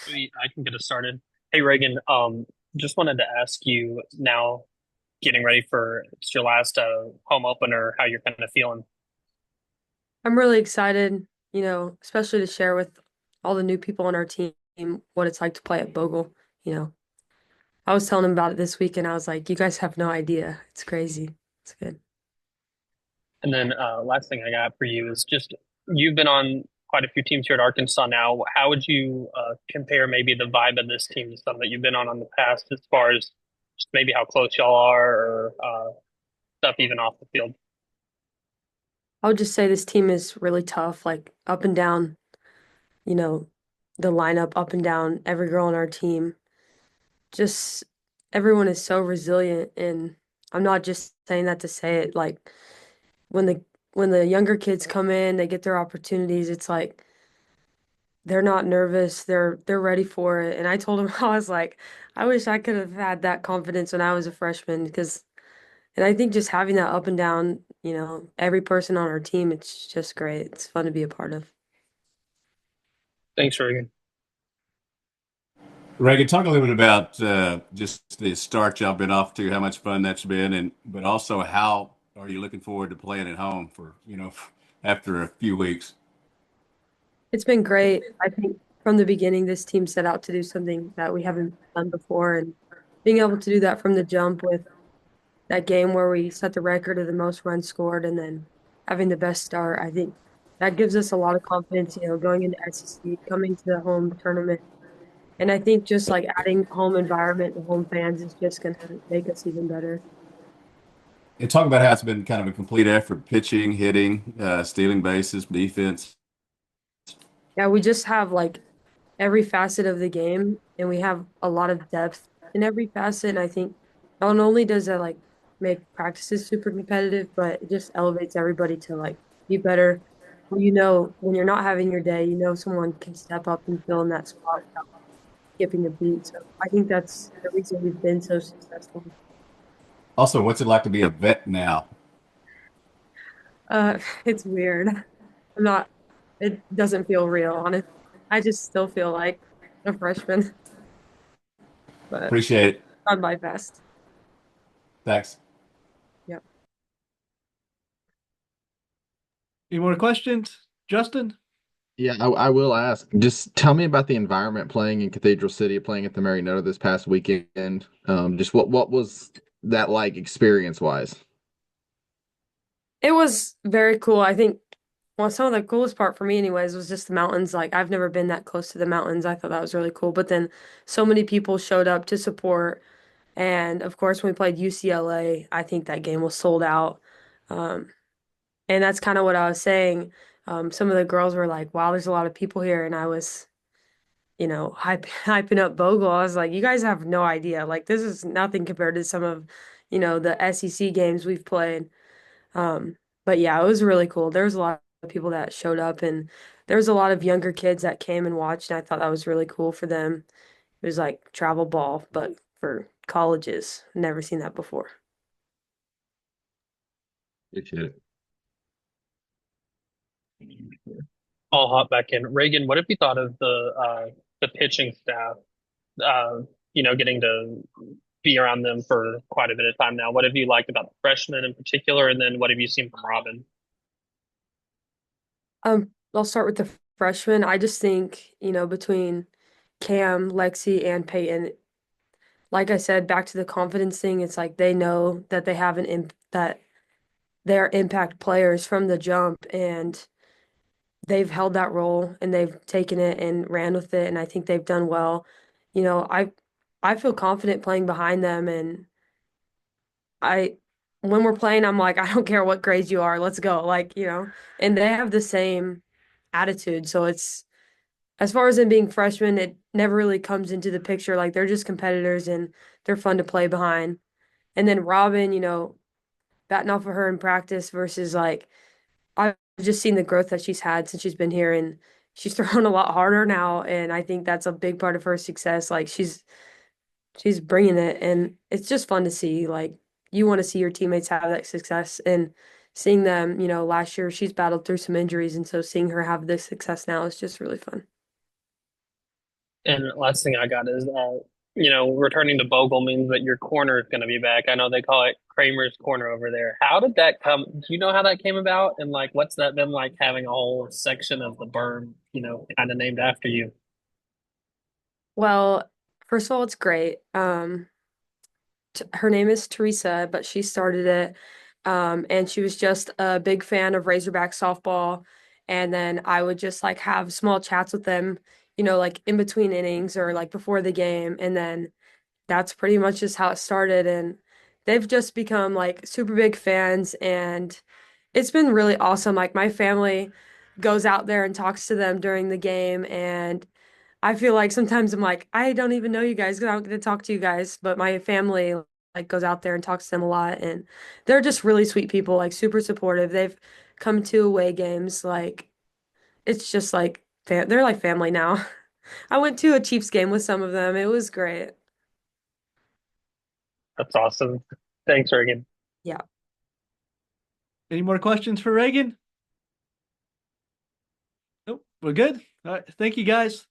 I can get us started. Hey Reagan, just wanted to ask you now, getting ready for it's your last home opener, how you're kind of feeling. I'm really excited, especially to share with all the new people on our team what it's like to play at Bogle. You know, I was telling them about it this week and I was like, you guys have no idea. It's crazy. It's good. And then last thing I got for you is just you've been on quite a few teams here at Arkansas now. How would you compare maybe the vibe of this team to some that you've been on the past, as far as just maybe how close y'all are, or stuff even off the field? I would just say this team is really tough, like up and down, you know, the lineup up and down, every girl on our team. Just everyone is so resilient and I'm not just saying that to say it. Like when the when the younger kids come in, they get their opportunities, it's like they're not nervous. They're ready for it. And I told him I was like, I wish I could have had that confidence when I was a freshman because and I think just having that up and down, every person on our team, it's just great. It's fun to be a part of. Thanks, Reagan. Reagan, talk a little bit about just the start y'all been off to, how much fun that's been, and but also how are you looking forward to playing at home for, after a few weeks? It's been great. I think from the beginning, this team set out to do something that we haven't done before, and being able to do that from the jump with that game where we set the record of the most runs scored and then having the best start, I think that gives us a lot of confidence, going into SEC, coming to the home tournament. And I think just like adding home environment and home fans is just going to make us even better. And talk about how it's been kind of a complete effort, pitching, hitting, stealing bases, defense. Yeah, we just have like every facet of the game and we have a lot of depth in every facet. And I think not only does that like make practices super competitive, but it just elevates everybody to like be better. Well, when you're not having your day, someone can step up and fill in that spot without skipping a beat. So I think that's the reason we've been so successful. Also, what's it like to be a vet now? It's weird. It doesn't feel real, honestly. I just still feel like a freshman, but Appreciate it. on my best. Thanks. Yep. Any more questions, Justin? Yeah, I will ask. Just tell me about the environment playing in Cathedral City, playing at the Marionetta this past weekend. Just what was that like experience wise? It was very cool. I think, well, some of the coolest part for me, anyways, was just the mountains. Like, I've never been that close to the mountains. I thought that was really cool. But then so many people showed up to support. And of course, when we played UCLA, I think that game was sold out. Um, and that's kind of what I was saying. Some of the girls were like, wow, there's a lot of people here. And I was, hyping up Bogle. I was like, you guys have no idea. Like, this is nothing compared to some of, the SEC games we've played. But yeah, it was really cool. There was a lot of people that showed up and there was a lot of younger kids that came and watched, and I thought that was really cool for them. It was like travel ball, but for colleges. Never seen that before. Appreciate it. I'll hop back in. Reagan, what have you thought of the pitching staff? Uh, getting to be around them for quite a bit of time now. What have you liked about the freshmen in particular, and then what have you seen from Robin? I'll start with the freshmen. I just think, between Cam, Lexi, and Peyton, like I said, back to the confidence thing, it's like they know that they have an imp that they're impact players from the jump and they've held that role and they've taken it and ran with it and I think they've done well. You know, I feel confident playing behind them and I when we're playing I'm like I don't care what grades you are, let's go. Like, and they have the same attitude. So it's as far as them being freshmen, it never really comes into the picture. Like they're just competitors and they're fun to play behind. And then Robin, batting off of her in practice versus like I've just seen the growth that she's had since she's been here and she's thrown a lot harder now and I think that's a big part of her success. Like she's bringing it and it's just fun to see. Like you want to see your teammates have that success and seeing them, last year she's battled through some injuries and so seeing her have this success now is just really fun. And last thing I got is, returning to Bogle means that your corner is going to be back. I know they call it Kramer's corner over there. How did that come? Do you know how that came about? And like, what's that been like having a whole section of the berm, kind of named after you? Well, first of all, it's great. Her name is Teresa, but she started it. And she was just a big fan of Razorback softball. And then I would just like have small chats with them, like in between innings or like before the game. And then that's pretty much just how it started. And they've just become like super big fans. And it's been really awesome. Like my family goes out there and talks to them during the game. And I feel like sometimes I'm like, I don't even know you guys because I don't get to talk to you guys, but my family like goes out there and talks to them a lot, and they're just really sweet people, like super supportive. They've come to away games, like it's just like they're like family now. I went to a Chiefs game with some of them. It was great. That's awesome. Thanks, Reagan. Yeah. Any more questions for Raigan? Nope, we're good. All right, thank you guys.